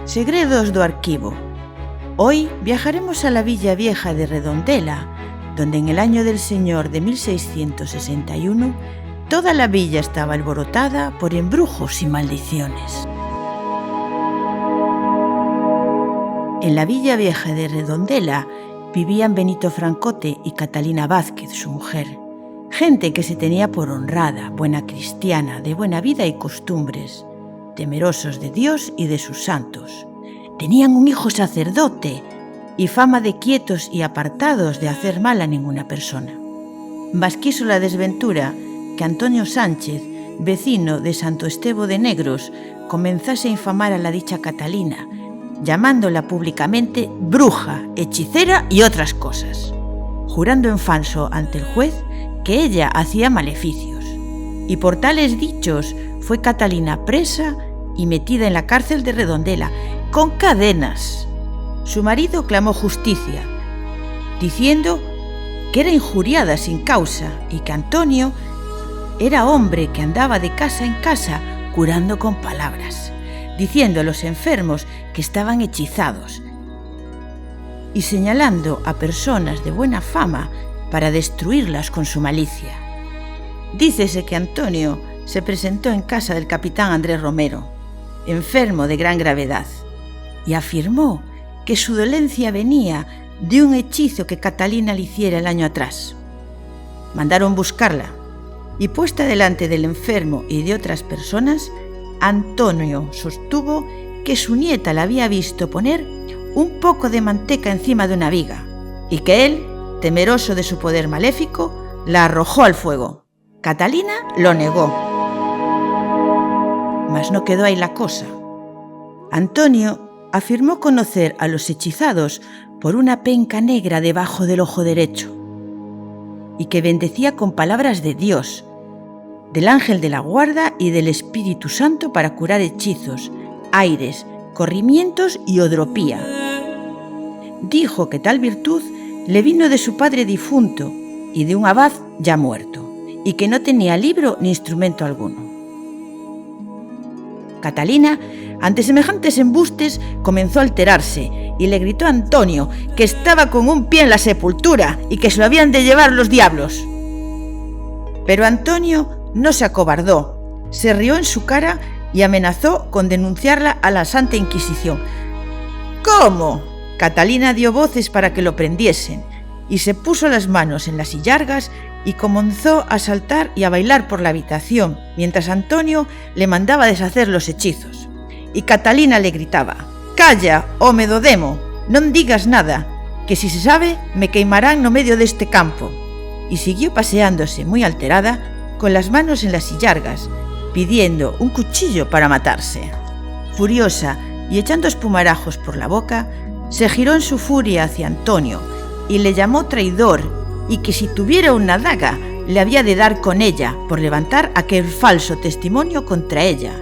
Segredos do arquivo. Hoy viajaremos a la Villa Vieja de Redondela, donde en el año del Señor de 1661 toda la villa estaba alborotada por embrujos y maldiciones. En la Villa Vieja de Redondela vivían Benito Francote y Catalina Vázquez, su mujer, gente que se tenía por honrada, buena cristiana, de buena vida y costumbres, temerosos de Dios y de sus santos. Tenían un hijo sacerdote y fama de quietos y apartados de hacer mal a ninguna persona. Mas quiso la desventura que Antonio Sánchez, vecino de Santo Estevo de Negros, comenzase a infamar a la dicha Catalina, llamándola públicamente bruja, hechicera y otras cosas, jurando en falso ante el juez que ella hacía maleficios. Y por tales dichos fue Catalina presa y metida en la cárcel de Redondela, con cadenas. Su marido clamó justicia, diciendo que era injuriada sin causa y que Antonio era hombre que andaba de casa en casa curando con palabras, diciendo a los enfermos que estaban hechizados y señalando a personas de buena fama para destruirlas con su malicia. Dícese que Antonio se presentó en casa del capitán Andrés Romero, enfermo de gran gravedad, y afirmó que su dolencia venía de un hechizo que Catalina le hiciera el año atrás. Mandaron buscarla, y puesta delante del enfermo y de otras personas, Antonio sostuvo que su nieta la había visto poner un poco de manteca encima de una viga, y que él, temeroso de su poder maléfico, la arrojó al fuego. Catalina lo negó. Mas no quedó ahí la cosa. Antonio afirmó conocer a los hechizados por una penca negra debajo del ojo derecho y que bendecía con palabras de Dios, del ángel de la guarda y del Espíritu Santo para curar hechizos, aires, corrimientos y odropía. Dijo que tal virtud le vino de su padre difunto y de un abad ya muerto, y que no tenía libro ni instrumento alguno. Catalina, ante semejantes embustes, comenzó a alterarse y le gritó a Antonio que estaba con un pie en la sepultura y que se lo habían de llevar los diablos. Pero Antonio no se acobardó, se rió en su cara y amenazó con denunciarla a la Santa Inquisición. ¿Cómo? Catalina dio voces para que lo prendiesen y se puso las manos en las sillargas y comenzó a saltar y a bailar por la habitación, mientras Antonio le mandaba deshacer los hechizos. Y Catalina le gritaba: «Calla, home do demo, non digas nada, que si se sabe me queimarán no medio deste campo». Y siguió paseándose muy alterada, con las manos en las sillargas, pidiendo un cuchillo para matarse. Furiosa y echando espumarajos por la boca, se giró en su furia hacia Antonio y le llamó traidor, y que si tuviera una daga le había de dar con ella por levantar aquel falso testimonio contra ella.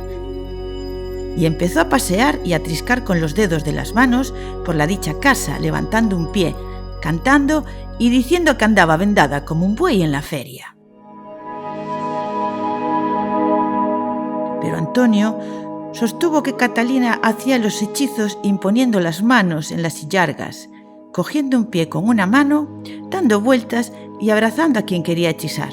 Y empezó a pasear y a triscar con los dedos de las manos por la dicha casa, levantando un pie, cantando y diciendo que andaba vendada como un buey en la feria. Pero Antonio sostuvo que Catalina hacía los hechizos imponiendo las manos en las sillargas, cogiendo un pie con una mano, dando vueltas y abrazando a quien quería hechizar.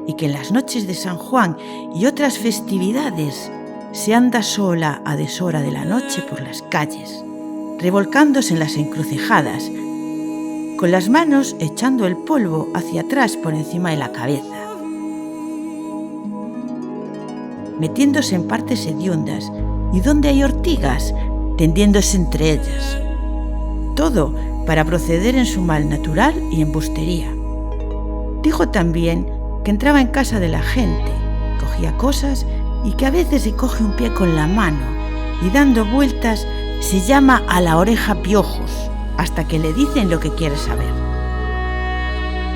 Y que en las noches de San Juan y otras festividades se anda sola a deshora de la noche por las calles, revolcándose en las encrucijadas, con las manos echando el polvo hacia atrás por encima de la cabeza, metiéndose en partes hediondas y donde hay ortigas, tendiéndose entre ellas. Todo para proceder en su mal natural y embustería. Dijo también que entraba en casa de la gente, cogía cosas y que a veces se coge un pie con la mano y dando vueltas se llama a la oreja piojos hasta que le dicen lo que quiere saber.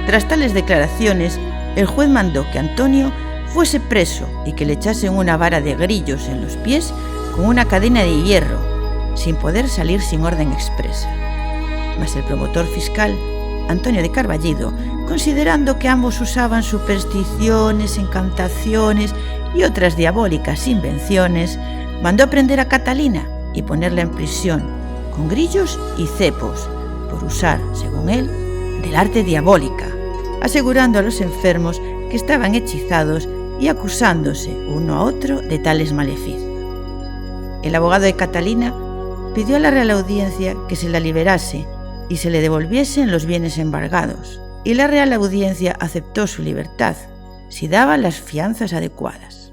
Tras tales declaraciones, el juez mandó que Antonio fuese preso y que le echasen una vara de grillos en los pies con una cadena de hierro, sin poder salir sin orden expresa. Mas el promotor fiscal, Antonio de Carballido, considerando que ambos usaban supersticiones, encantaciones y otras diabólicas invenciones, mandó prender a Catalina y ponerla en prisión, con grillos y cepos, por usar, según él, del arte diabólica, asegurando a los enfermos que estaban hechizados y acusándose uno a otro de tales maleficios. El abogado de Catalina pidió a la Real Audiencia que se la liberase y se le devolviesen los bienes embargados, y la Real Audiencia aceptó su libertad si daba las fianzas adecuadas.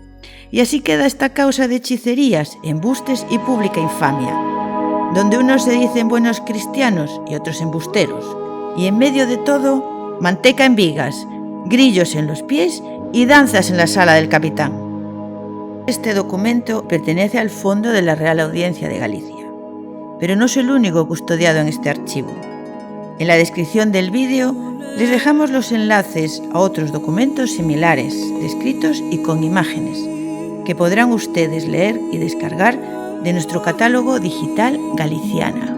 Y así queda esta causa de hechicerías, embustes y pública infamia, donde unos se dicen buenos cristianos y otros embusteros, y en medio de todo, manteca en vigas, grillos en los pies y danzas en la sala del capitán. Este documento pertenece al fondo de la Real Audiencia de Galicia, pero no es el único custodiado en este archivo. En la descripción del vídeo les dejamos los enlaces a otros documentos similares, descritos y con imágenes, que podrán ustedes leer y descargar de nuestro catálogo digital Galiciana.